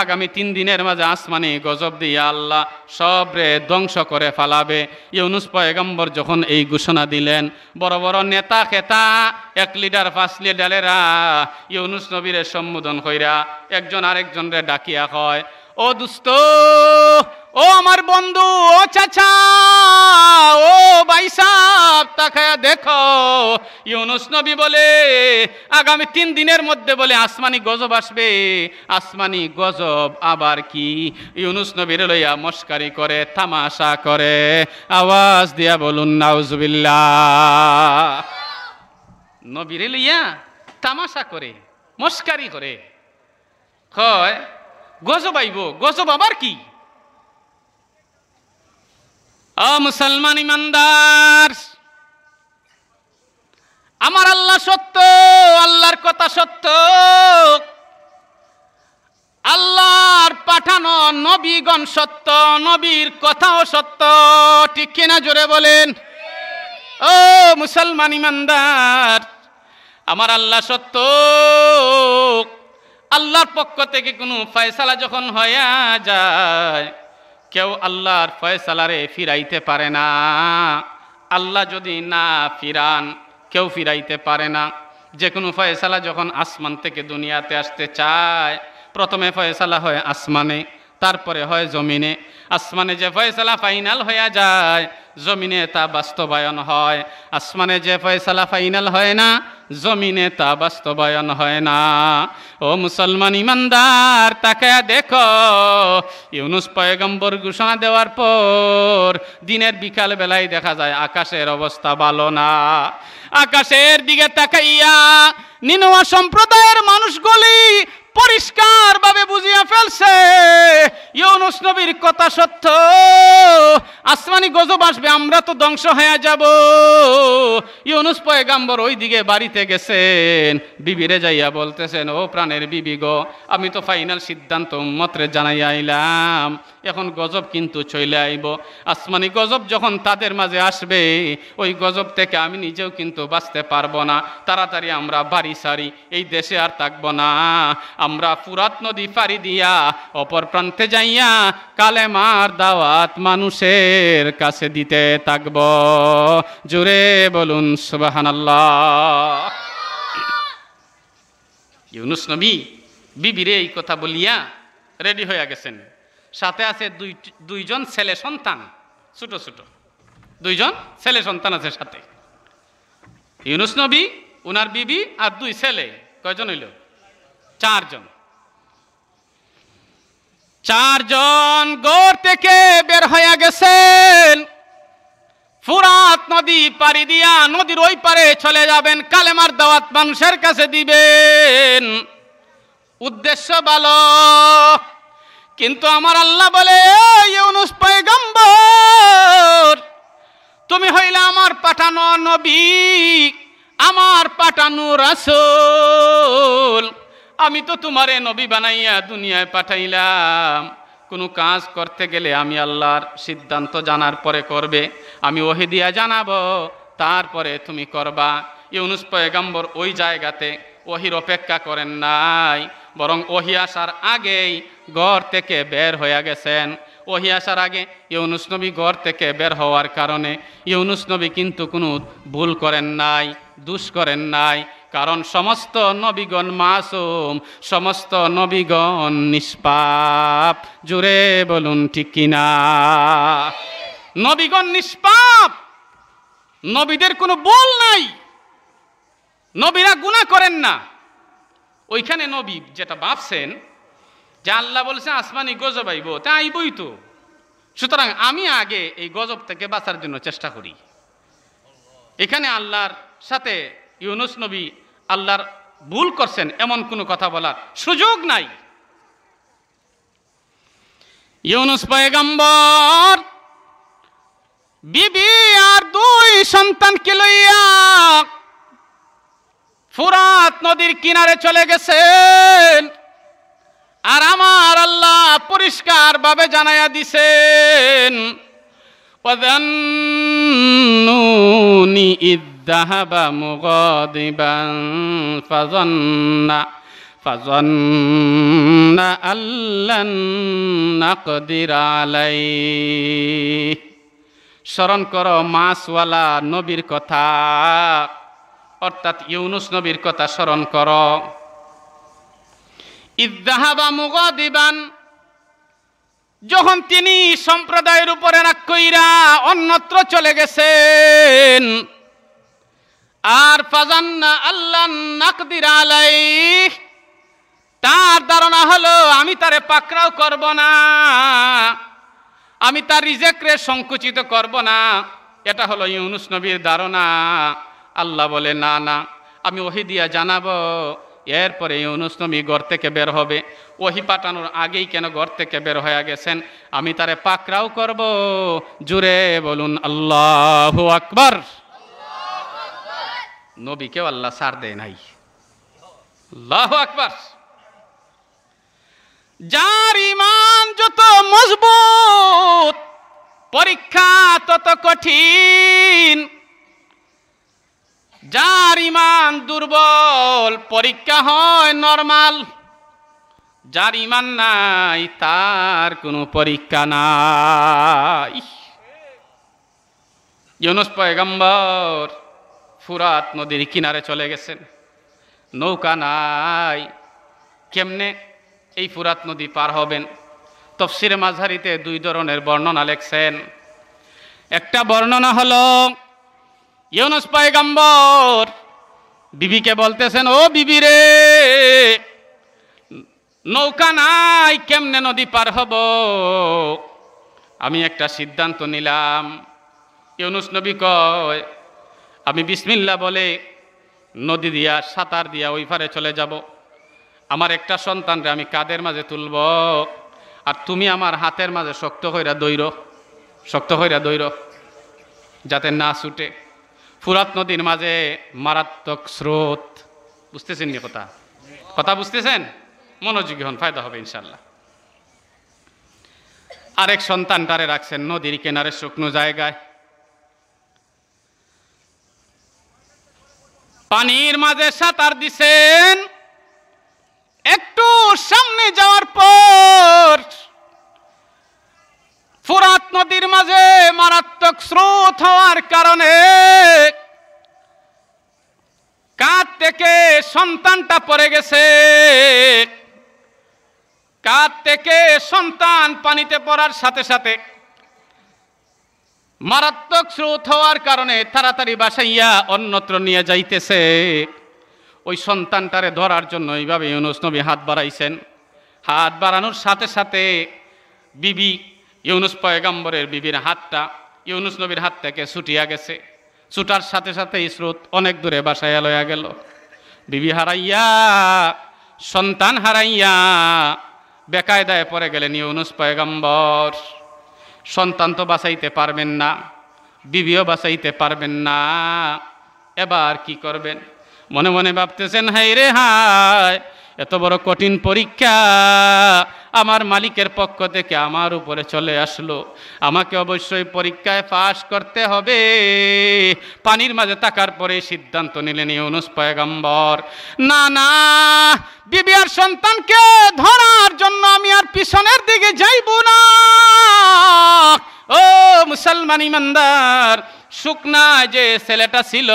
আগামী 3 দিনের মাঝে আসমানি গজব দিয়ে আল্লাহ সবরে ধ্বংস করে ফেলাবে। ইউনুস পয়গম্বর যখন এই ঘোষণা দিলেন, বড় বড় নেতা খেতা 1 লিডার 5 লিডারেরা ইউনুস নবীরে সম্বোধন কইরা একজন আরেকজনরে ডাকিয়া কয়, ও দোস্ত, ও আমার বন্ধু, ও চাচা, ও ভাই সাহেব, তাকায়া দেখো, ইউনুস নবী বলে আগামী 3 দিনের মধ্যে বলে আসমানি গজব আসবে। আসমানি গজব আবার কি? ইউনুস নবীর লইয়া মস্কারি করে, তামাশা করে। আওয়াজ দিয়া বলুন নাউজুবিল্লাহ। নবীর লইয়া তামাশা করে, মস্কারি করে, কয় গজব আইব। গজব আবার কি? মুসলমান ইমানদার, আমার আল্লাহ সত্য, আল্লাহর কথা সত্য, আল্লাহর পাঠানো নবীগণ সত্য, নবীর কথাও সত্য। ঠিক কিনা জোরে বলেন। ও মুসলমান ইমানদার, আমার আল্লাহ সত্য। আল্লাহর পক্ষ থেকে কোনো ফয়সালা যখন হয়ে যায়, কেউ আল্লাহর ফয়সালারে ফিরাইতে পারে না। আল্লাহ যদি না ফিরান, কেউ ফিরাইতে পারে না। যে কোনো ফয়সালা যখন আসমান থেকে দুনিয়াতে আসতে চায়, প্রথমে ফয়সালা হয় আসমানে, তারপরে হয় জমিনে। আসমানে যে ফয়সালা ফাইনাল হয়ে যায়, জমিনে তা বাস্তবায়ন হয়। আসমানে যে ফয়সালা ফাইনাল হয় না, জমিনে তা বাস্তবায়ন হয় না। ও মুসলমান ইমানদার, তাকায়া দেখো, ইউনুস পয়গম্বর ঘোষণা দেওয়ার পর দিনের বিকাল বেলায় দেখা যায় আকাশের অবস্থা ভালো না। আকাশের দিকে তাকাইয়া নিনুয়া সম্প্রদায়ের মানুষগুলি পরিষ্কারভাবে বুঝিয়া ফেলছে ইউনুস নবীর কথা সত্য। আসমানি গজব আসবে, আমরা তো ধ্বংস হয়ে যাব। ইউনুস পয়গম্বর ওই দিকে বাড়িতে গেছেন, বিবিরে যাইয়া বলতেছেন, ও প্রাণের বিবি গো, আমি তো ফাইনাল সিদ্ধান্ত উম্মতরে জানাই আইলাম, এখন গজব কিন্তু চলে আইব। আসমানি গজব যখন তাদের মাঝে আসবে, ওই গজব থেকে আমি নিজেও কিন্তু বাঁচতে পারবো না। তাড়াতাড়ি আমরা বাড়ি সারি, এই দেশে আর থাকবো না। আমরা ফুরাত নদী পাড়ি দিয়া অপর প্রান্তে যাইয়া কালেমার দাওয়াত মানুষের কাছে দিতে থাকব। জোরে বলুন সুবহানাল্লাহ। ইউনুস নবী বিবিরে এই কথা বলিয়া রেডি হয়ে গেছেন। সাথে আছে দুইজন ছেলে সন্তান, ছোট ছোট 2জন ছেলে সন্তান আছে সাথে। ইউনুস নবী, উনার বিবি আর 2 ছেলে, কয়জন হইল? 4 জন। 4 জন ঘর থেকে বের হয়ে গেছেন, ফুরাত নদী পাড়ি দিয়া নদীর ওই পারে চলে যাবেন, কালেমার দাওয়াত মানুষের কাছে দিবেন। উদ্দেশ্য ভালো, কিন্তু আমার আল্লাহ বলে, ইউনুস পয়গম্বর, তুমি হইলে আমার পাঠানো নবী, আমার পাঠানো রাসূল। আমি তো তোমারে নবী বানাইয়া দুনিয়ায় পাঠাইলাম। কোনো কাজ করতে গেলে আমি আল্লাহর সিদ্ধান্ত জানার পরে করবে, আমি ওহী দিয়া জানাবো, তারপরে তুমি করবা। ইউনুস পয়গম্বর ওই জায়গাতে ওহীর অপেক্ষা করেন নাই, বরং ওহী আসার আগেই ঘর থেকে বের হয়ে গেছেন। ওহী আসার আগে ইউনুস নবী ঘর থেকে বের হওয়ার কারণে ইউনুস নবী কিন্তু কোনো ভুল করেন নাই, দোষ করেন নাই, কারণ সমস্ত নবীগণ মাসুম, সমস্ত নবীগণ নিষ্পাপ। জোরে বলুন ঠিক কিনা। নবীগণ নিষ্পাপ, নবীদের কোনো ভুল নাই, নবীরা গুনাহ করেন না। ওইখানে নবী যেটা ভাবছেন যে আল্লাহ বলছেন আসমানি গজব আইব, তা আইবই তো, সুতরাং আমি আগে এই গজব থেকে বাঁচার জন্য চেষ্টা করি। এখানে আল্লাহর সাথে ইউনুস নবী আল্লাহর ভুল করছেন এমন কোনো কথা বলার সুযোগ নাই। ইউনুস পয়গম্বর বিবি আর 2 সন্তানকে লইয়া ফুরাত নদীর কিনারে চলে গেছেন। আর আমার আল্লাহ পরিষ্কার ভাবে জানাইয়া দিছেন, ওয়াযান্নুনি ইয যাহাবা মুগাদিবান ফাযান্না আল্লান নাকদির আলাইহি। স্মরণ করো মাছওয়ালা নবীর কথা, অর্থাৎ ইউনুস নবীর কথা স্মরণ করো। ইযযাহাবা মুগাদিবান, যখন তিনি সম্প্রদায়ের উপরে রাগ কইরা অন্যত্র চলে গেছেন। আর ফাজান্না আল্লান নাকদির আলাইহি, তার ধারণা হলো আমি তারে পাকড়াও করব না, আমি তার রিজেকরে সংকুচিত করব না। এটা হলো ইউনুস নবীর ধারণা। আল্লাহ বলে না না, আমি ওহী দিয়া জানাবো। এরপরে ইউনুস নবী ঘর থেকে বের হবে। ওহী পাঠানোর আগেই কেন ঘর থেকে বের হয়ে গেছেন, আমি তারে পাকড়াও করব। জুড়ে বলুন আল্লাহু আকবার। নবীকেও আল্লাহ ছাড় দেয় নাই। আল্লাহু আকবার। যার ঈমান যত মজবুত, পরীক্ষা তত কঠিন। যার ঈমান দুর্বল, পরীক্ষা হয় নরমাল। যার ঈমান নাই, তার কোনো পরীক্ষা নাই। ইউনুস পয়গম্বর ফুরাত নদীর কিনারে চলে গেছেন, নৌকা নাই। কেমনে এই ফুরাত নদী পার হবেন? তাফসীরে মাযহারিতে দুই ধরনের বর্ণনা লেখছেন। একটা বর্ণনা হলো ইউনুস পয়গম্বর বিবিকে বলতেছেন, ও বিবি রে, নৌকা নাই, কেমনে নদী পার হব? আমি একটা সিদ্ধান্ত নিলাম। ইউনুস নবী কয়, আমি বিসমিল্লাহ বলে নদী দিয়া সাঁতার দিয়া ওই পারে চলে যাব। আমার একটা সন্তানরে আমি কাদের মাঝে তুলব, আর তুমি আমার হাতের মাঝে শক্ত হইরা দইর, শক্ত হইরা দইর, যাতে না ছুটে। ফুরাত নদীর মাঝে মারাত্মক স্রোত। বুঝতেছেন নি কথা? কথা বুঝতেছেন? মনোযোগী হন, ফায়দা হবে ইনশাল্লাহ। আরেক সন্তানটারে রাখছেন নদীর কিনারে শুকনো জায়গায়। পানির মাঝে সাঁতার দিছেন। একটু সামনে যাওয়ার পর ফুরাত নদীর মাঝে মারাত্মক স্রোত হওয়ার কারণে কাঁধ থেকে সন্তানটা পড়ে গেছে। কাঁধ থেকে সন্তান পানিতে পড়ার সাথে সাথে মারাত্মক স্রোত হওয়ার কারণে তাড়াতাড়ি বাসাইয়া অন্যত্র নিয়ে যাইতেছে। ওই সন্তানটারে ধরার জন্য এইভাবে ইউনুস নবী হাত বাড়াইছেন। হাত বাড়ানোর সাথে সাথে বিবি, ইউনুস পয়গম্বরের বিবির হাতটা ইউনুস নবীর হাত থেকে ছুটিয়া গেছে। ছুটার সাথে সাথে স্রোত অনেক দূরে বাসাইয়া লইয়া গেল। বিবি হারাইয়া, সন্তান হারাইয়া বেকায়দায় পড়ে গেলেন ইউনুস পয়গম্বর। সন্তান তো বাঁচাইতে পারবেন না, বিবিও বাঁচাইতে পারবেন না। এবার কি করবেন? মনে মনে ভাবতেছেন, হায় রে হায়, এত বড় কঠিন পরীক্ষা আমার মালিকের পক্ষ থেকে আমার উপরে চলে আসলো। আমাকে অবশ্যই পরীক্ষায় পাশ করতে হবে। পানির মাঝে থাকার পরে সিদ্ধান্ত নিলেন ইউনুস পয়গম্বর, না না, বিবি আর সন্তানকে ধরার জন্য আমি আর পিছনের দিকে যাইব না। ও মুসলমান ইমানদার, শুকনা যে ছেলেটা ছিল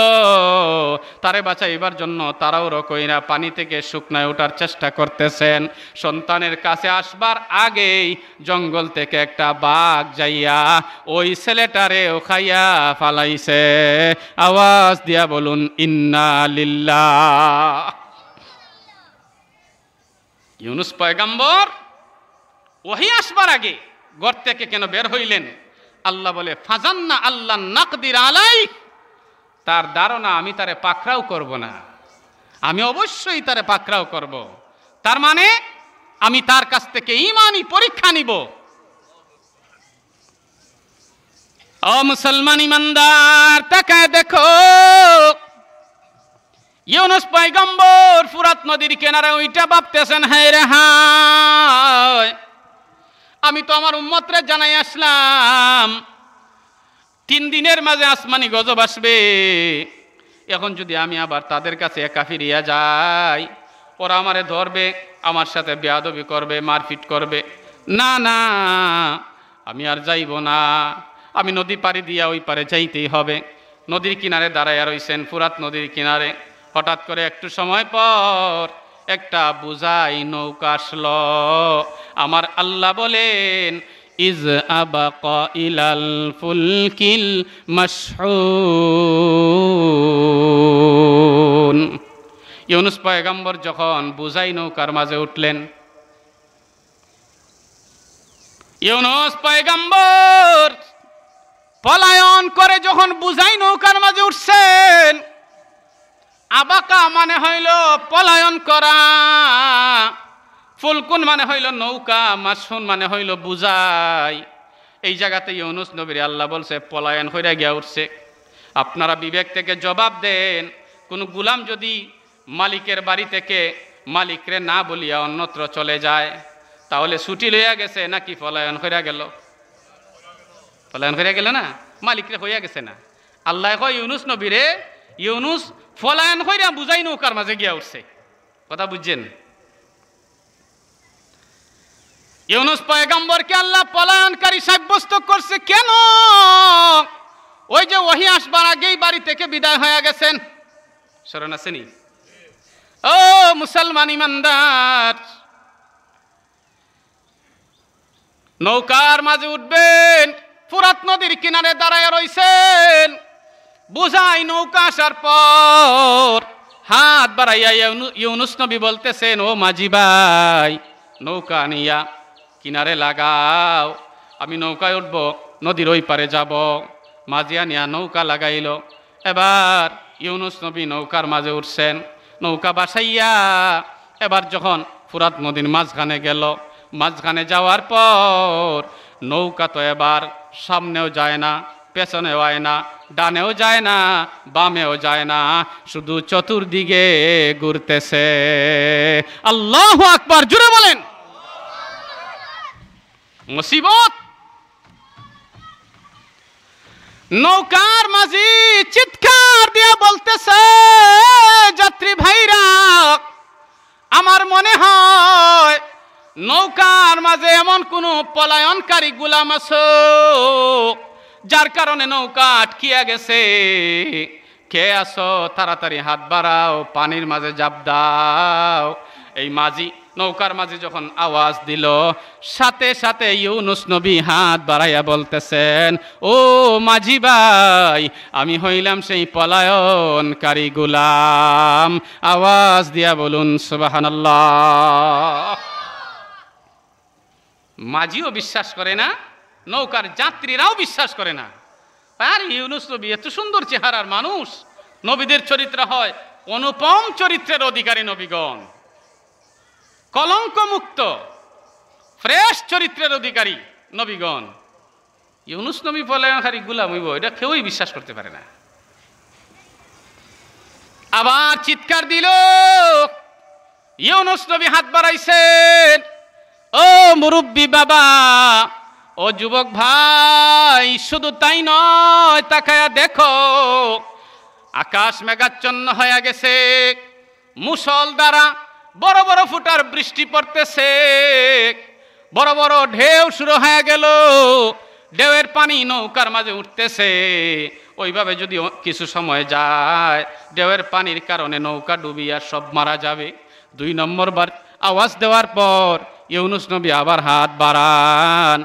তারে বাঁচাইবার জন্য তারাও কইরা পানি থেকে শুকনায় ওঠার চেষ্টা করতেছেন। সন্তানের কাছে আসবার আগেই জঙ্গল থেকে একটা বাঘ যাইয়া ওই ছেলেটারে খাইয়া ফালাইছে। আওয়াজ দিয়া বলুন ইন্না লিল্লাহ। ইউনুস পয়গম্বর ওহী আসবার আগে ঘর থেকে কেন বের হইলেন? আল্লাহ বলে, ফাজান্না আল্লাহ নাকদির আলাই, তার ধারণা আমি তারে পাকড়াও করব না, আমি অবশ্যই তারে পাকড়াও করব। তার মানে আমি তার কাছ থেকে ঈমানি পরীক্ষা নিব। ও মুসলমান ইমানদার, তাকায় দেখো, ইউনুস পয়গম্বর ফুরাত নদীর কিনারে ওইটা ভাবতেছেন, হায় রে হায়, আমি তো আমার উম্মতরে জানাই আসলাম 3 দিনের মাঝে আসমানি গজব আসবে। এখন যদি আমি আবার তাদের কাছে একা ফিরিয়া যাই, ওরা আমারে ধরবে, আমার সাথে বেয়াদবি করবে, মারপিট করবে। না না, আমি আর যাইব না, আমি নদী পাড়ি দিয়া ওই পারে যাইতেই হবে। নদীর কিনারে দাঁড়াইয়া রইছেন, ফুরাত নদীর কিনারে। হঠাৎ করে একটু সময় পর একটা বোঝাই নৌকা আসলো। আমার আল্লাহ বলেন, ইজ আবাকা ইলাল ফুলকিল মাশহুন। ইউনুস পয়গম্বর যখন বুঝাই নৌকার মাঝে উঠলেন, ইউনুস পয়গম্বর পলায়ন করে যখন বুঝাই নৌকার মাঝে উঠছেন, আবাকা মানে হইল পলায়ন করা, ফুলকুন মানে হইল নৌকা, মাসহুন মানে হইল বুঝাই। এই জায়গাতে ইউনুস নবীর আল্লাহ বলছে পলায়ন হইয়া গিয়া উঠছে। আপনারা বিবেক থেকে জবাব দেন, কোন গুলাম যদি মালিকের বাড়ি থেকে মালিকরে না বলিয়া অন্যত্র চলে যায়, তাহলে ছুটি লইয়া গেছে নাকি পলায়ন হইয়া গেল? পলায়ন হইয়া গেল না, মালিকরে হইয়া গেছে না। আল্লাহ কয় ইউনুস নবীরে, ইউনুস পলায়ন হইয়া বুঝাই নৌকার মাঝে গিয়া উঠছে। কথা বুঝছেন? ইউনুস পয়গম্বরকে আল্লাহ পলায়নকারী সাব্যস্ত করছে। কেন? ওই যে ওহী আসবার আগেই বাড়ি থেকে বিদায় হয়ে গেছেন। স্মরণ আসেনি? ও মুসলমান ইমানদার, নৌকার মাঝে উঠবেন, ফুরাত নদীর কিনারে দাঁড়ায় রইছেন। বুঝাই নৌকা আসার পর হাত বাড়াইয়া ইউনুস নবী বলতেছেন, ও মাঝি ভাই, নৌকা নিয়া কিনারে লাগাও, আমি নৌকায় উঠব, নদীর ওই পারে যাব। মাঝিয়া নিয়া নৌকা লাগাইল। এবার ইউনুস নবী নৌকার মাঝে উঠছেন, নৌকা বাসাইয়া এবার যখন ফুরাত নদীর মাঝখানে গেল, মাঝখানে যাওয়ার পর নৌকা তো এবার সামনেও যায় না, পেছনেও আয় না, ডানেও যায় না, বামেও যায় না, শুধু চতুর্দিকে ঘুরতেছে। আল্লাহু আকবার, জোরে বলেন। মুসিবত। নৌকার মাঝি চিৎকার দিয়া বলতেছে, যাত্রী ভাইরা, আমার মনে হয় নৌকার মাঝে এমন কোন পলায়নকারী গোলাম আছে যার কারণে নৌকা আটকিয়া গেছে। কে আছো? তাড়াতাড়ি হাত বাড়াও, পানির মাঝে জাপ দাও। এই মাঝি নৌকার মাঝে যখন আওয়াজ দিল, সাথে সাথে ইউনুস নবী হাত বাড়াইয়া বলতেছেন, ও মাঝি ভাই, আমি হইলাম সেই পলায়নকারী গোলাম। আওয়াজ দিয়া বলুন সুবহানাল্লাহ। মাঝিও বিশ্বাস করে না, নৌকার যাত্রীরাও বিশ্বাস করে না। আর ইউনুস নবী এত সুন্দর চেহারার মানুষ। নবীদের চরিত্র হয় অনুপম চরিত্রের অধিকারী নবীগণ, কলঙ্ক মুক্ত ফ্রেশ চরিত্রের অধিকারী নবীগণ। ইউনুস নবী পলায়নকারী গোলাম হইব, এটা কেউই বিশ্বাস করতে পারে না। আবার চিৎকার দিল, ইউনুস নবী হাত বাড়াইছেন, ও মুরব্বী বাবা, ও যুবক ভাই, শুধু তাই নয়, তাকায়া দেখো, আকাশ মেঘাচ্ছন্ন হয়ে গেছে, মুষল দ্বারা বড় বড় ফুটার বৃষ্টি পড়তেছে, বড় বড় ঢেউ শুরু হয়ে গেল, ঢেউয়ের পানি নৌকার মাঝে উঠতেছে। ওইভাবে যদি কিছু সময় যায়, ঢেউয়ের পানির কারণে নৌকা ডুবিয়া সব মারা যাবে। 2 নম্বর বার আওয়াজ দেওয়ার পর ইউনুস নবী আবার হাত বাড়ান।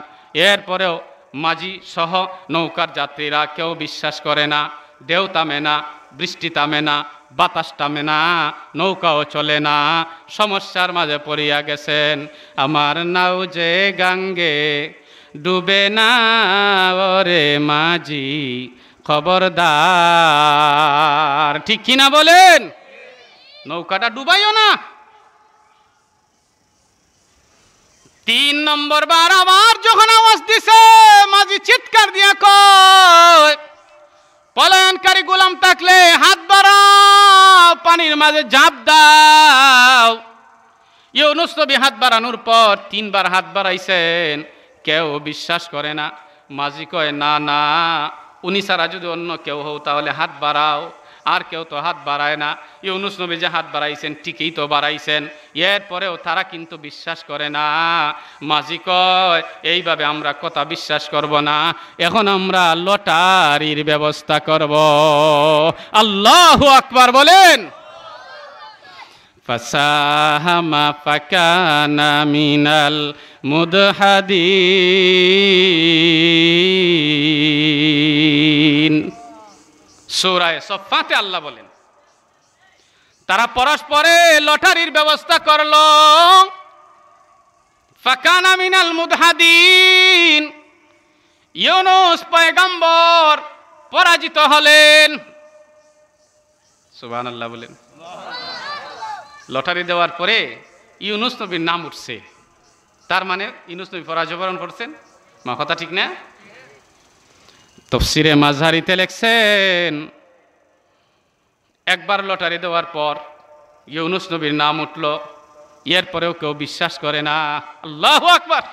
এরপরেও মাঝি সহ নৌকার যাত্রীরা কেউ বিশ্বাস করে না। ঢেউ থামে না, বৃষ্টি থামে না, বাতাস থামে না, নৌকাও চলে না, সমস্যার মাঝে পড়িয়া গেছেন। আমার নাও যে গাঙ্গে ডুবে না, ওরে মাঝি খবরদার। ঠিক কিনা বলেন? নৌকাটা ডুবাইও না। 3 নম্বর বার আবার যখন আওয়াজ দিছে, মাঝি চিৎকার দিয়া কয়, পলায়নকারী গোলাম থাকলে হাত বাড়াও, পানির মাঝে ঝাঁপ দাও। ইউনুস নবী হাত বাড়ানোর পর 3 বার হাত বাড়াইছেন, কেউ বিশ্বাস করে না। মাঝি কয়, না না, উনি ছাড়া যদি অন্য কেউ হও তাহলে হাত বাড়াও। আর কেউ তো হাত বাড়ায় না। ইউনুস নবী যে হাত বাড়াইছেন ঠিকই তো বাড়াইছেন, এরপরেও তারা কিন্তু বিশ্বাস করে না। মাঝি কয় এইভাবে আমরা কথা বিশ্বাস করব না, এখন আমরা লটারির ব্যবস্থা করব। আল্লাহু আকবার বলেন। ফাসাহামা ফাকানা মিনাল মুদহাদিন। সূরা সফফাতে আল্লাহ বলেন তারা পরস্পরে লটারির ব্যবস্থা করলো। ফাকানা মিনাল মুদহাদিন, ইউনুস পয়গম্বর পরাজিত হলেন। সুবহানাল্লাহ বলেন। লটারি দেওয়ার পরে ইউনুস নবীর নাম উঠছে, তার মানে ইউনুস নবী পরাজয়বরণ করছেন। মা কথা ঠিক না? তাফসীরে মাযহারিতে লেখছেন একবার লটারি দেওয়ার পর ইউনুস নবীর নাম উঠল, এরপরেও কেউ বিশ্বাস করে না। আল্লাহু আকবার।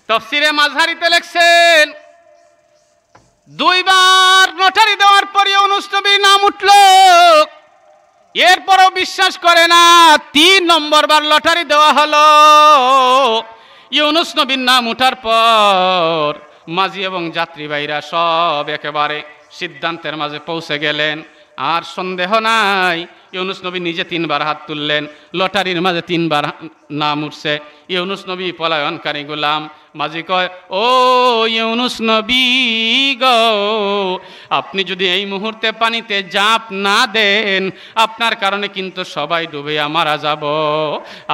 তাফসীরে মাযহারিতে লেখছেন দুইবার লটারি দেওয়ার পর ইউনুস নবীর নাম উঠল, এরপরও বিশ্বাস করে না। 3 নম্বর বার লটারি দেওয়া হলো, ইউনুস নবীর নাম উঠার পর মাঝি এবং যাত্রীবাহীরা সব একেবারে সিদ্ধান্তের মাঝে পৌঁছে গেলেন। আর সন্দেহ নাই ইউনুস নবী নিজে 3 বার হাত তুললেন, লটারির মাঝে 3 বার নাম উঠছে। ইউনুস নবী পলায়নকারী গোলাম। মাঝি কয়, ও ইউনুস নবী গো, আপনি যদি এই মুহূর্তে পানিতে ঝাঁপ না দেন, আপনার কারণে কিন্তু সবাই ডুবে মারা যাব।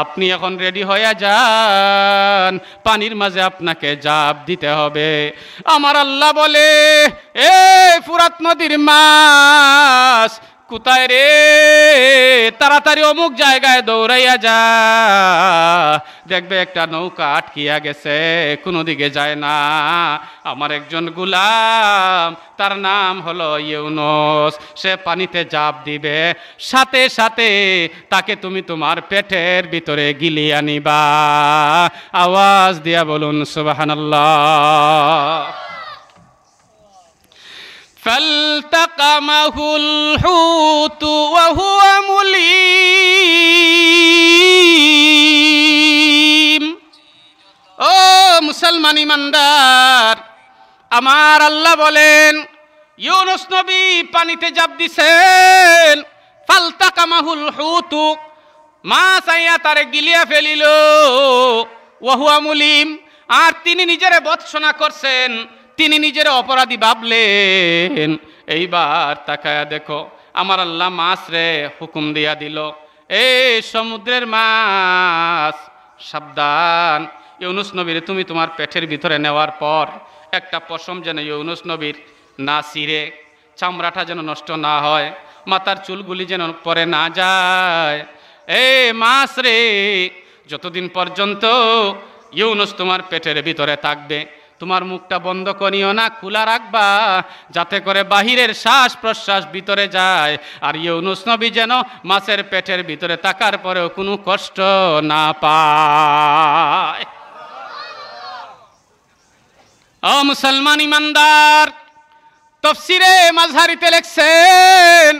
আপনি এখন রেডি হয়ে যান, পানির মাঝে আপনাকে ঝাঁপ দিতে হবে। আমার আল্লাহ বলে, এ ফুরাত নদীর মাছ কোথায় রে, তাড়াতাড়ি অমুক জায়গায় দৌড়াইয়া যা, দেখবে একটা নৌকা আটকিয়া গেছে, কোনো দিকে যায় না। আমার একজন গোলাম, তার নাম হলো ইউনুস, সে পানিতে ঝাঁপ দিবে, সাথে সাথে তাকে তুমি তোমার পেটের ভিতরে গিলিয়ে আনিবা। আওয়াজ দিয়া বলুন সুবহানাল্লাহ। فالتقمه الحوت وهو مليم। ও মুসলমান ইমানদার, আমার আল্লাহ বলেন ইউনুস নবী পানিতে ঝাঁপ দিছেন, ফালতাকামাহুল হুত, মাছ আইয়া তারে গিলিয়া ফেলিল, ওয়া হুয়া মুলিম, আর তিনি নিজেরে বৎসনা করছেন, তিনি নিজের অপরাধী ভাবলেন। এইবার তাকায়া দেখো, আমার আল্লাহ মাছ রে হুকুম দিয়া দিল, এই সমুদ্রের মাছ সাবধান, ইউনুস নবীর তুমি তোমার পেটের ভিতরে নেওয়ার পর একটা পশম যেন ইউনুস নবীর না ছিঁড়ে, চামড়াটা যেন নষ্ট না হয়, মাথার চুলগুলি যেন পরে না যায়। এই মাছ রে, যতদিন পর্যন্ত ইউনুস তোমার পেটের ভিতরে থাকবে, তোমার মুখটা বন্ধ করিও না, খোলা রাখবা, যাতে করে বাহিরের শ্বাস প্রশ্বাস ভিতরে যায়, আর ইউনুস নবী যেন মাছের পেটের ভিতরে থাকার পরেও কোনো কষ্ট না পায়। ও মুসলমান ইমানদার, তাফসীরে মাযহারিতে লেখছেন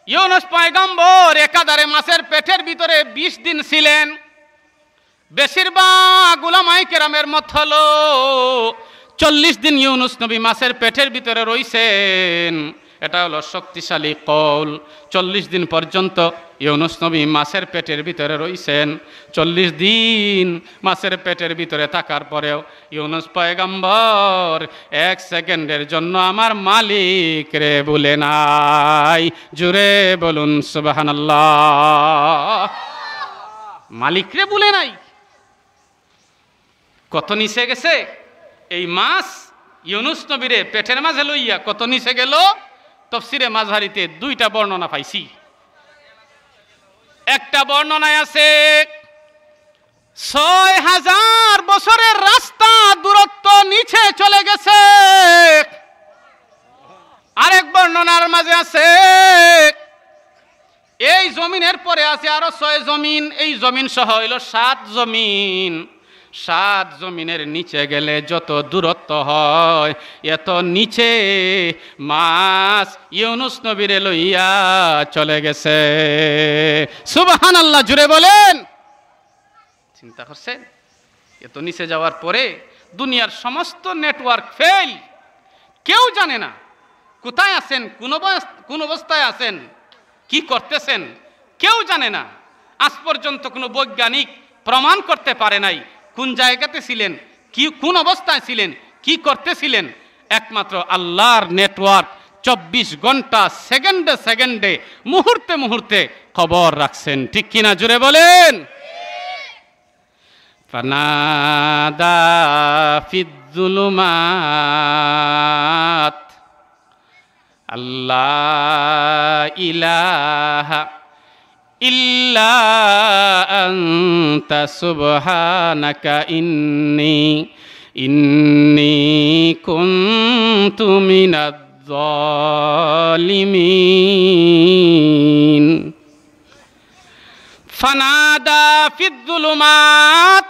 ইউনুস পয়গম্বর একাধারে মাছের পেটের ভিতরে 20 দিন ছিলেন। বেশিরভাগ উলামায়ে কেরামের মত হলো 40 দিন ইউনুস নবী মাছের পেটের ভিতরে রইছেন। এটা হলো শক্তিশালী কওল। 40 দিন পর্যন্ত ইউনুস নবী মাছের পেটের ভিতরে রইছেন। 40 দিন মাছের পেটের ভিতরে থাকার পরেও ইউনুস পয়গম্বর 1 সেকেন্ডের জন্য আমার মালিক রে বলে নাই। জোরে বলুন সুবহানাল্লাহ। মালিক রে বলে নাই। কত নিচে গেছে এই মাছ ইউনুস নবীরে পেটের মাঝে লইয়া, কত নিচে গেল। তাফসীরে মাযহারিতে 2টা বর্ণনা পাইছি। একটা বর্ণনায় আছে 6000 বছরের রাস্তা দূরত্ব নিচে চলে গেছে। আরেক বর্ণনার মাঝে আছে এই জমিনের পরে আছে আরো 6 জমিন, এই জমিন সহ হইল 7 জমিন। সাত জমিনের নিচে গেলে যত দূরত্ব হয় এত নিচে মাছ ইউনুস নবীরে লইয়া চলে গেছে। সুবহানাল্লাহ, জুড়ে বলেন। চিন্তা করছেন, এত নিচে যাওয়ার পরে দুনিয়ার সমস্ত নেটওয়ার্ক ফেল, কেউ জানে না কোথায় আছেন, কোন অবস্থায় আছেন, কি করতেছেন, কেউ জানে না। আজ পর্যন্ত কোনো বৈজ্ঞানিক প্রমাণ করতে পারে নাই কোন জায়গাতে ছিলেন, কি কোন অবস্থায় ছিলেন, কি করতেছিলেন। একমাত্র আল্লাহর নেটওয়ার্ক 24 ঘন্টা সেকেন্ডে সেকেন্ডে মুহূর্তে মুহূর্তে খবর রাখছেন, ঠিক কিনা জুড়ে বলেন। ফানাদা ফিজ্জুলুমাত আল্লাহ ইলাহা ইল্লা আনতা সুবহানাকা ইন্নী কুনতু মিনাজ জালিমিন। ফানাদা ফিজ্জুলুমাত,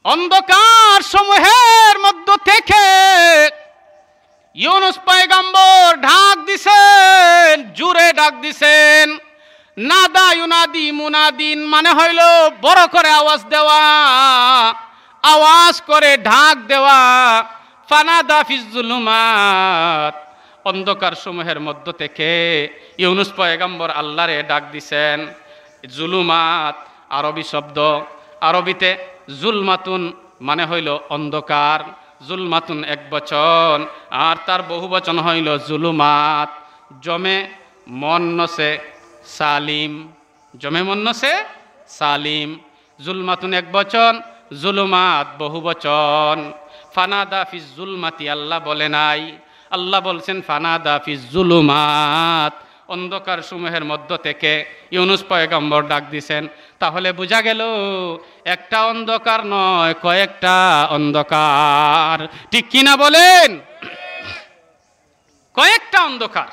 অন্ধকার সমূহের মধ্য থেকে ইউনুস পয়গম্বর ডাক দিছেন, জুড়ে ডাক দিছেন। নাদা ইউনাদি মুনাদিন মানে হইল বড় করে আওয়াজ দেওয়া, আওয়াজ করে ঢাক দেওয়া। ফানাদা ফিজ্জুলুমাত, অন্ধকার সমূহের মধ্য থেকে ইউনুস পয়গম্বর আল্লাহরে ডাক দিছেন। জুলুমাত আরবি শব্দ, আরবিতে জুলমাতুন মানে হইল অন্ধকার, জুলমাতুন এক বচন আর তার বহু বচন হইল জুলুমাত। জমে মন্নসে সালিম, জমে মন্নসে সালিম। জুলমাতুন এক বচন, জুলুমাত বহু বচন। ফানাদা ফিজ জুলমাতি আল্লাহ বলে নাই, আল্লাহ বলছেন ফানাদা ফিজ জুলুমাত, অন্ধকার সমূহের মধ্য থেকে ইউনুস পয়গম্বর ডাক দিছেন। তাহলে বোঝা গেল একটা অন্ধকার নয়, কয়েকটা অন্ধকার, ঠিক কিনা বলেন। কয়েকটা অন্ধকার।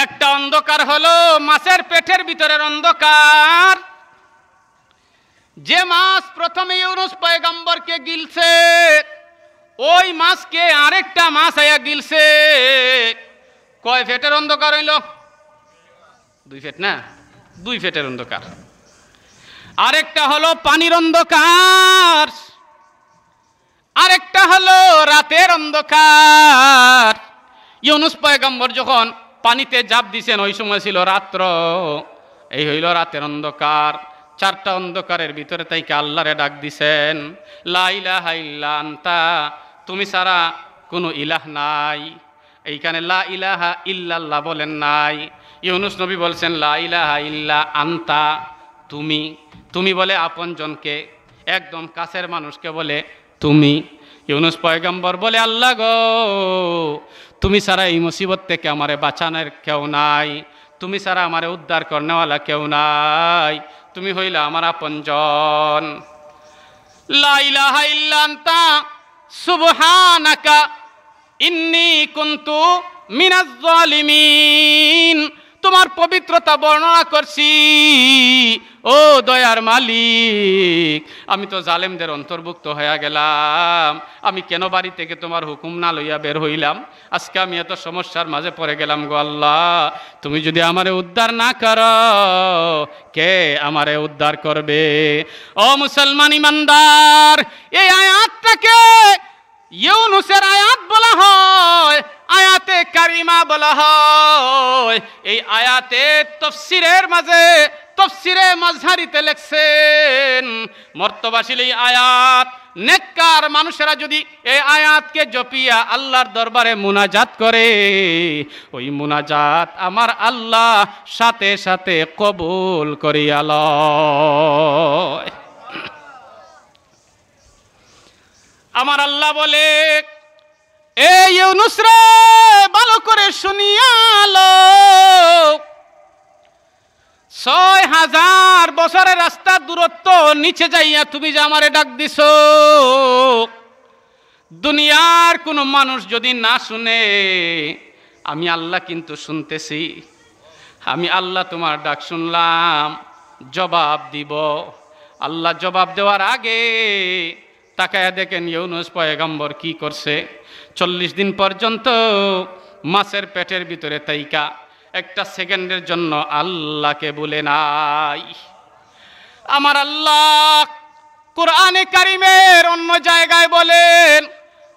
একটা অন্ধকার হলো মাছের পেটের ভিতরের অন্ধকার। যে মাছ প্রথমে ইউনুস পয়গম্বরকে গিলছে, ওই মাছকে আরেকটা মাছ আয়া গিলছে। কয় ফেটের অন্ধকার হইল? 2 ফেট না, 2 ফেটের অন্ধকার। আরেকটা হলো পানির অন্ধকার, আরেকটা হলো রাতের অন্ধকার। ইউনুস পয়গম্বর যখন পানিতে ঝাঁপ দিছেন ওই সময় ছিল রাত্র, এই হইল রাতের অন্ধকার। 4টা অন্ধকারের ভিতরে তাইকে আল্লাহরে ডাক দিছেন, লা ইলাহা ইল্লা আনতা, তুমি ছাড়া কোনো ইলাহ নাই। এইখানে লা ইলাহা ইল্লাল্লাহ বলেন নাই। ইউনুস নবী বলছেন লা ইলাহা ইল্লা আনতা, তুমি। তুমি বলে আপনজনকে, একদম কাছের মানুষকে বলে তুমি। ইউনুস পয়গম্বর বলে আল্লাহ গো, তুমি ছাড়া এই মুসিবত থেকে আমারে বাঁচানোর কেউ নাই, তুমি ছাড়া আমারে উদ্ধার করনেওয়ালা কেউ নাই, তুমি হইলা আমার আপনজন। লা ইলাহা ইল্লা আনতা সুবহানাকা ইন্নী কুনতু মিনাজ জালিমিন, তোমার পবিত্রতা বর্ণনা করছি ও দয়ার মালিক, আমি তো জালেমদের অন্তর্ভুক্ত হয়ে গেলাম। আমি কেন বাড়ি থেকে তোমার হুকুম না লইয়া বের হইলাম? আজকে আমি এত সমস্যার মাঝে পড়ে গেলাম গো আল্লাহ, তুমি যদি আমারে উদ্ধার না করো, কে আমারে উদ্ধার করবে? ও মুসলমান ইমানদার, এই আয়াতটাকে ইউনুসের আয়াত বলা হয়, আয়াতে কারিমা বলা হয়। এই আয়াতে তাফসীরের মাঝে তাফসীরে মাযহারিতে লেখছেন মর্তবাসীল এই আয়াত, নেককার মানুষেরা যদি এই আয়াতকে জপিয়া আল্লাহর দরবারে মুনাজাত করে, ওই মুনাজাত আমার আল্লাহ সাথে সাথে কবুল করিয়া লয়। আমার আল্লাহ বলে, এ ইউনুস রে ভালো করে শুনিয়ালো, 6000 বছরের রাস্তা দূরত্ব নিচে যাইয়া তুমি যে আমারে ডাক দিছো, দুনিয়ার কোনো মানুষ যদি না শুনে, আমি আল্লাহ কিন্তু শুনতেছি। আমি আল্লাহ তোমার ডাক শুনলাম, জবাব দিব। আল্লাহ জবাব দেওয়ার আগে তাকায়া দেখেন ইউনুস পয়গম্বর কি করছে। 40 দিন পর্যন্ত মাছের পেটের ভিতরে তাইকা একটা সেকেন্ডের জন্য আল্লাহকে বলে নাই। আমার আল্লাহ কুরআনে কারিমের অন্য জায়গায় বলেন,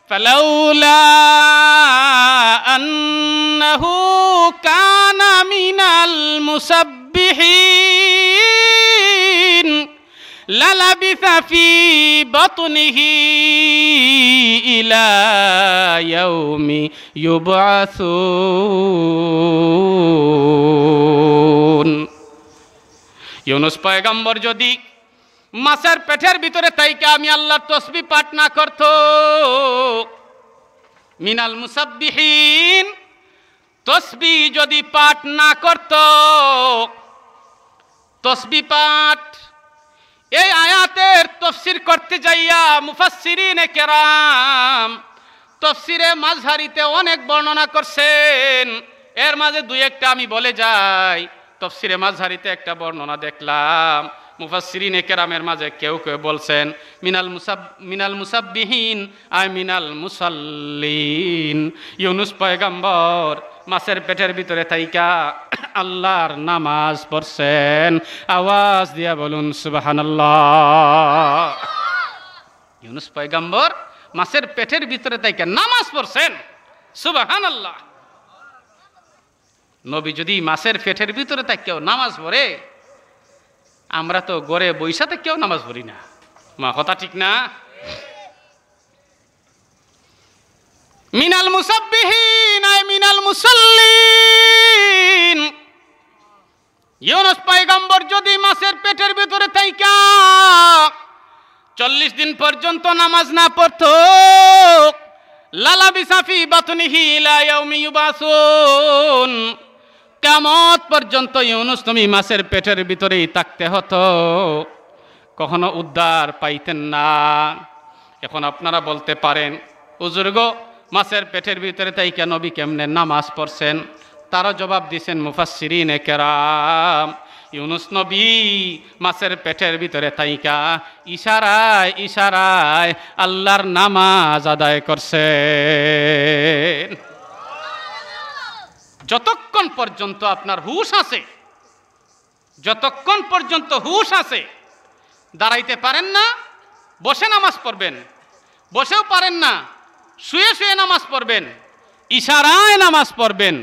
ফালাউলা আন্নাহু কানা মিনাল মুসাব্বিহিন লালাবিসা ফি বাতনিহি ইলা ইয়াউমি ইউবআসুন। ইউনুস পয়গম্বর যদি মাছের পেটের ভিতরে তাইকা আমি আল্লাহর তসবিহ পাঠ না করত, মিনাল মুসাব্বিহিন তসবিহ যদি পাঠ না করত, তসবিহ পাঠ এই আয়াতের তফসির করতে যাইয়া মুফাসসিরিনে কেরাম তফসিরে মাঝহারিতে অনেক বর্ণনা করছেন। এর মাঝে দুই একটা আমি বলে যাই। তফসিরে মাঝহারিতে একটা বর্ণনা দেখলাম, মুফাসসিরিনে কেরামের মাঝে কেউ কেউ বলছেন মিনাল মুসাব্বিহিন আয় মিনাল মুসাল্লিন। ইউনুস পয়গম্বর মাছের পেটের ভিতরে থাইকা আল্লাহর নামাজ পড়ছেন। আওয়াজ দিয়া বলুন সুবহানাল্লাহ। ইউনুস পয়গম্বর মাছের পেটের ভিতরে থাইকা নামাজ পড়ছেন, সুবহানাল্লাহ। নবী যদি মাছের পেটের ভিতরে থাইকাও নামাজ পড়ে, আমরা তো গড়ে বৈশা থেকেও নামাজ পড়ি না। মা কথা ঠিক না? মিনাল মুসাব্বিহিন আয় মিনাল মুসাল্লিন। ইউনুস পয়গম্বর যদি মাছের পেটের ভিতরে থাইকা 40 দিন পর্যন্ত নামাজ না পড়তো, লালাবিসা ফি বাতনিহি ইলা ইয়াউমি ইউবআসুন, কিয়ামত পর্যন্ত ইউনুস নবী মাছের পেটের ভিতরেই থাকতে হতো, কখনো উদ্ধার পাইতেন না। এখন আপনারা বলতে পারেন, হুজুর গো মাছের পেটের ভিতরে তাইকা নবী কেমনে নামাজ পড়ছেন? তারও জবাব দিয়েছেন মুফাসসিরিনে কেরাম, ইউনুস নবী মাছের পেটের ভিতরে তাইকা ইশারায় ইশারায় আল্লাহর নামাজ আদায় করছেন। যতক্ষণ পর্যন্ত আপনার হুঁশ আছে, যতক্ষণ পর্যন্ত হুঁশ আছে, দাঁড়াইতে পারেন না বসে নামাজ পড়বেন, বসেও পারেন না শুয়ে শুয়ে নামাজ পড়বেন, ইশারায় নামাজ পড়বেন,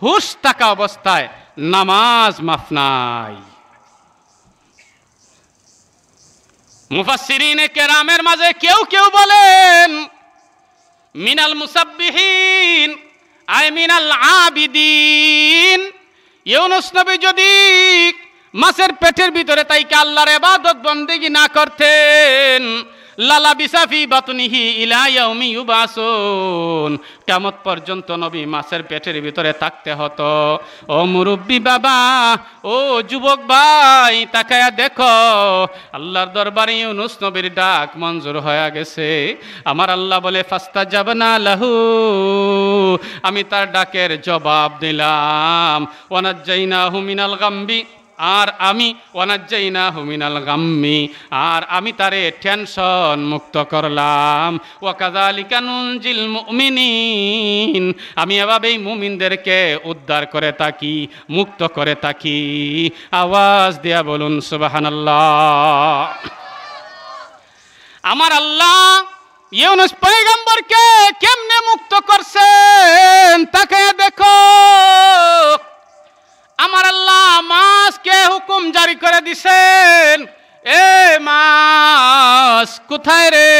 হুঁশ থাকা অবস্থায় নামাজ মাফ নাই। মুফাসসিরিনে কেরামের মাঝে কেউ কেউ বলেন মিনাল মুসাব্বিহিন আয় মিনাল আবিদিন। ইউনুস নবী যদি মাছের পেটের ভিতরে তাইকে আল্লাহর ইবাদত বন্দেগী না করতেন, লালাবিসা ফি বাতনিহি ইলা ইয়াউমি ইউবআসুন, কিয়ামত পর্যন্ত নবী মাছের পেটের ভিতরে থাকতে হতো। ও মুরব্বি বাবা, ও যুবক ভাই, তাকায়া দেখো আল্লাহর দরবারে ইউনুস নবীর ডাক মঞ্জুর হয়ে গেছে। আমার আল্লাহ বলে ফাস্তাজাবনা লাহু, আমি তার ডাকের জবাব দিলাম। ওয়ানাজ্জাইনাহু মিনাল গাম্বি, আর আমি ওয়ানাজ্জাইনাহু মিনাল গাম্মি, আর আমি তারে টেনশন মুক্ত করলাম। ওয়া কাযালিকা নুনজিল মুমিনিন, আমি এভাবেই মুমিনদেরকে উদ্ধার করে থাকি, মুক্ত করে থাকি। আওয়াজ দিয়া বলুন সুবহানাল্লাহ। আমার আল্লাহ ইউনুস পয়গম্বরকে কেমনে মুক্ত করছেন তাকায়া দেখো। আমার আল্লাহ মাছকে হুকুম জারি করে দিছেন, এ মাছ কোথায় রে?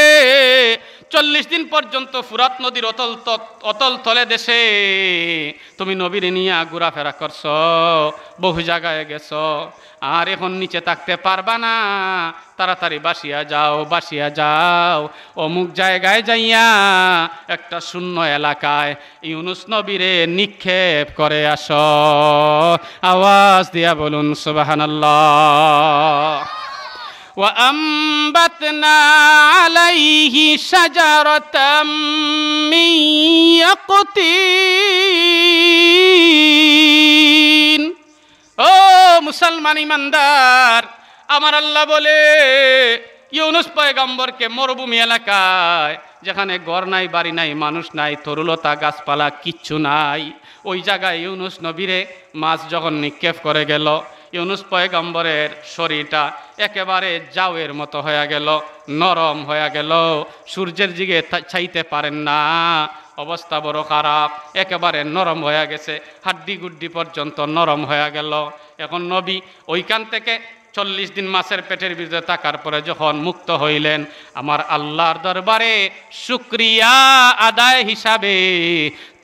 40 দিন পর্যন্ত ফুরাত নদীর অতল তলে দেশে তুমি নবীর নিয়ে ঘোরাফেরা করছ, বহু জায়গায় গেছ, আর এখন নিচে থাকতে পারবা না, তাড়াতাড়ি বাসিয়া যাও, বাসিয়া যাও। অমুক জায়গায় যাইয়া একটা শূন্য এলাকায় ইউনুস নবীরে নিক্ষেপ করে আসো। আওয়াজ দিয়া বলুন সুবহানাল্লাহ। وأنبتنا عليه شجرة من يقطين। ও মুসলমান ইমানদার, আমার আল্লাহ বলে ইউনুস পয়গম্বরকে মরুভূমি এলাকায়, যেখানে ঘর নাই, বাড়ি নাই, মানুষ নাই, তরুলতা গাছপালা কিচ্ছু নাই, ওই জায়গায় ইউনুস নবীরে মাছ যখন নিক্ষেপ করে গেল, ইউনুস পয়গম্বরের শরীরটা একেবারে জাউয়ের মতো হয়ে গেল, নরম হয়ে গেল, সূর্যের দিকে চাইতে পারেন না, অবস্থা বড় খারাপ, একেবারে নরম হয়ে গেছে, হাড্ডি গুড্ডি পর্যন্ত নরম হয়ে গেল। এখন নবী ওইখান থেকে 40 দিন মাছের পেটের ভিতরে থাকার পরে যখন মুক্ত হইলেন, আমার আল্লাহর দরবারে শুকরিয়া আদায় হিসাবে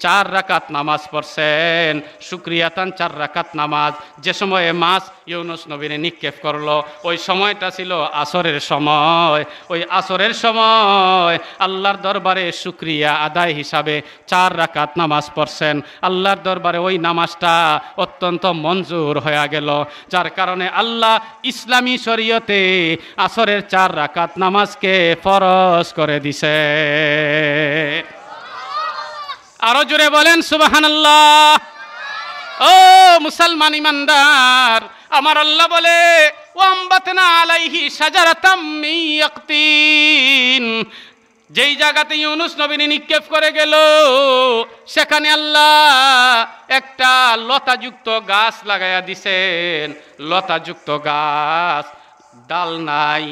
4 রাকাত নামাজ পড়ছেন। শুকরিয়াতান 4 রাকাত নামাজ। যে সময়ে মাছ ইউনুস নবীরে নিক্ষেপ করলো, ওই সময়টা ছিল আসরের সময়। ওই আসরের সময় আল্লাহর দরবারে শুকরিয়া আদায় হিসাবে 4 রাকাত নামাজ পড়ছেন। আল্লাহর দরবারে ওই নামাজটা অত্যন্ত মঞ্জুর হয়ে গেল, যার কারণে আল্লাহ ইসলামী শরীয়তে আসরের 4 রাকাত নামাজকে ফরজ করে দিছে। আরো জোরে বলেন সুবহানাল্লাহ। ও মুসলমান ইমানদার, আমার আল্লাহ বলে ওয়ামবাতনা আলাইহি শাজারাতাম মিন ইয়াকতিন, যেই জায়গাতে ইউনুস নবী নিক্ষেপ করে গেল, সেখানে আল্লাহ একটা লতাযুক্ত গাছ লাগাইয়া দিছেন। লতাযুক্ত গাছ, ডাল নাই,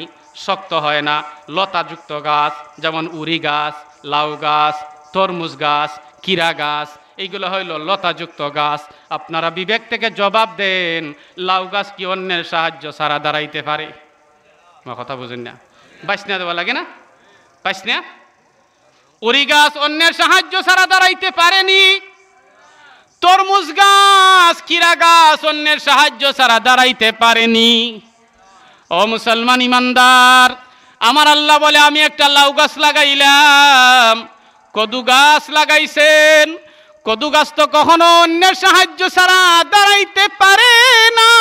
শক্ত হয় না, লতাযুক্ত গাছ, যেমন উরি গাছ, লাউ গাছ, তরমুজ গাছ, কিরা গাছ, এইগুলো হইল লতাযুক্ত গাছ। আপনারা বিবেক থেকে জবাব দেন, লাউ গাছ কি অন্যের সাহায্য ছাড়া দাঁড়াইতে পারে? আমার কথা বুঝেন না? বাইসনা দেওয়া লাগে না? বাইসনা। উরি গাছ অন্যের সাহায্য ছাড়া দাঁড়াইতে পারেনি। তরমুজ গাছ, কিরা গাছ অন্যের সাহায্য ছাড়া দাঁড়াইতে পারেনি। ও মুসলমান ইমানদার, আমার আল্লাহ বলে আমি একটা লাউ গাছ লাগাইলাম। কদু গাছ লাগাইছেন, কদু গাছ তো কখনো অন্যের সাহায্য ছাড়া দাঁড়াইতে পারে না।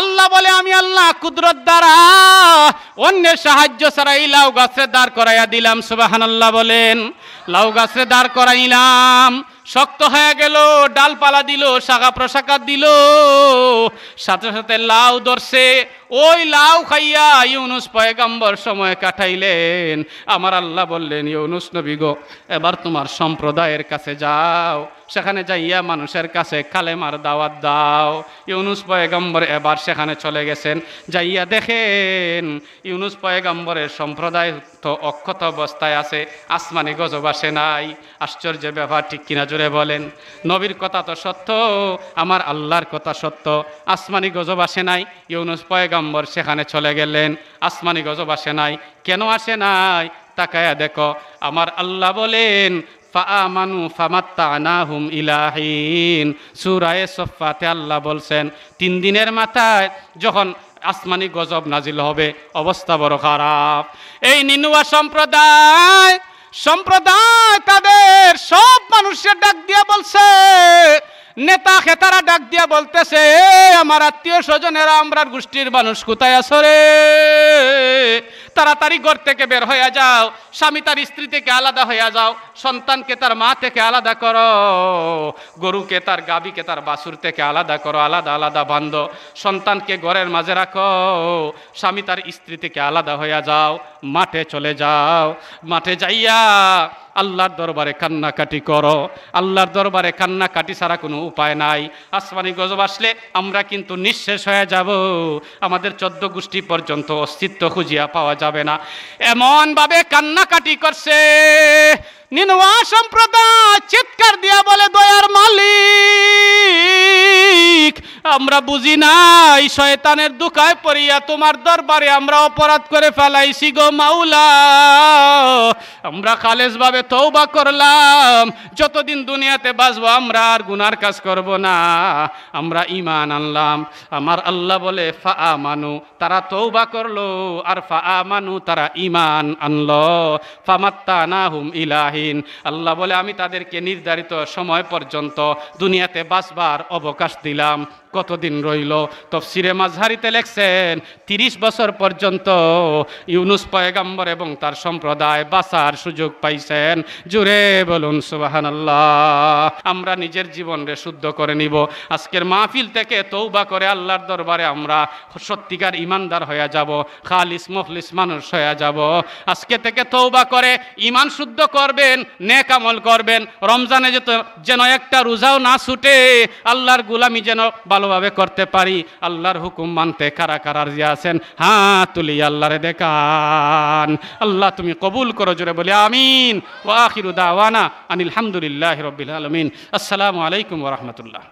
আল্লাহ বলে আমি আল্লাহ কুদরত দ্বারা অন্যের সাহায্য ছাড়া এই লাউ গাছে দাঁড় করাইয়া দিলাম। সুবহানাল্লাহ বলেন। লাউ গাছে দাঁড় করাইলাম, শক্ত হয়ে গেল, ডালপালা দিল, শাখা প্রশাখা দিল, সাথে সাথে লাউ ধরছে। ওই লাউ খাইয়া ইউনুস পয়গম্বর সময় কাটাইলেন। আমার আল্লাহ বললেন, ইউনুস নবী গো, এবার তোমার সম্প্রদায়ের কাছে যাও, সেখানে যাইয়া মানুষের কাছে কালেমার দাওয়াত দাও। ইউনুস পয়গম্বর এবার সেখানে চলে গেছেন। যাইয়া দেখেন ইউনুস পয়গম্বরের সম্প্রদায় তো অক্ষত অবস্থায় আছে, আসমানি গজব আসে নাই। আশ্চর্যের ব্যাপার, ঠিক কিনা জোরে বলেন? নবীর কথা তো সত্য, আমার আল্লাহর কথা সত্য। আসমানি গজব আসে নাই, ইউনুস পয়গম্বর সেখানে চলে গেলেন, আসমানি গজব আসে নাই। কেন আসে নাই? তাকায়া দেখো, আমার আল্লাহ বলেন ফাআমানু ফামাত্তানাহুম ইলাহিন। সূরা সফফাতে আল্লাহ বলছেন 3 দিনের মাথায় যখন আসমানি গজব নাজিল হবে, অবস্থা বড় খারাপ। এই নিনুয়া সম্প্রদায় তাদের সব মানুষের ডাক দিয়া বলছে, নেতা খেতারা ডাক দিয়া বলতেছে, আমার আত্মীয় স্বজনেরা, আমরার গোষ্ঠীর মানুষ কোথায় আছো রে? তাড়াতাড়ি ঘর থেকে বের হইয়া যাও, স্বামী তার স্ত্রী থেকে আলাদা হইয়া যাও, সন্তানকে তার মা থেকে আলাদা করো, গরুকে তার গাভীকে তার বাছুর থেকে আলাদা করো, আলাদা আলাদা বান্ধো, সন্তানকে ঘরের মাঝে রাখো, স্বামী তার স্ত্রী থেকে আলাদা হইয়া যাও, মাঠে চলে যাও, মাঠে যাইয়া আল্লাহর দরবারে কান্নাকাটি করো। আল্লাহর দরবারে কান্নাকাটি ছাড়া কোনো উপায় নাই। আসমানি গজব আসলে আমরা কিন্তু নিঃশেষ হয়ে যাব, আমাদের 14 গোষ্ঠী পর্যন্ত অস্তিত্ব খুঁজিয়া পাওয়া যাবে না। এমনভাবে কান্নাকাটি করছে, নিনুয়া সম্প্রদায় চিৎকার দিয়া বলে, দয়ার মালিক, আমরা বুঝি নাই, শয়তানের দুকায় পড়িয়া তোমার দরবারে আমরা অপরাধ করে ফেলাইছি গো মাওলা। আমরা খালেসভাবে তওবা করলাম, যতদিন দুনিয়াতে বাঁচবো আমরা আর গুনার কাজ করব না, আমরা ঈমান আনলাম। আমার আল্লাহ বলে ফাআমানু, তারা তওবা করলো, আর ফাআমানু, তারা ঈমান আনলো। ফামাত্তানাহুম ইলাহিন, আল্লাহ বলে আমি তাদেরকে নির্ধারিত সময় পর্যন্ত দুনিয়াতে বাঁচবার অবকাশ দিলাম। কতদিন রইল? তাফসীরে মাযহারিতে লেখছেন 30 বছর পর্যন্ত ইউনুস পয়গম্বর এবং তার সম্প্রদায় বাঁচার সুযোগ পাইছেন। জোরে বলুন সুবহানাল্লাহ। আমরা নিজের জীবনকে শুদ্ধ করে নিব। আজকের মাহফিল থেকে তওবা করে আল্লাহর দরবারে আমরা সত্যিকার ইমানদার হয়ে যাব, খালিস মুখলিস মানুষ হয়ে যাব। আজকে থেকে তওবা করে ইমান শুদ্ধ করবেন, নেক আমল করবেন। রমজানে যেন একটা রোজাও না ছুটে, আল্লাহর গোলামি যেন ভালোভাবে করতে পারি। আল্লাহর হুকুম মানতে কারা কারা রাজি আছেন? হাত তুলি আল্লাহরে দেখান। আল্লাহ তুমি কবুল করো, জোরে বলি আমিন। ওয়া আখিরু দাওয়ানা আনিল হামদুলিল্লাহি রাব্বিল আলামিন। আসসালামু আলাইকুম ওয়া রাহমাতুল্লাহ।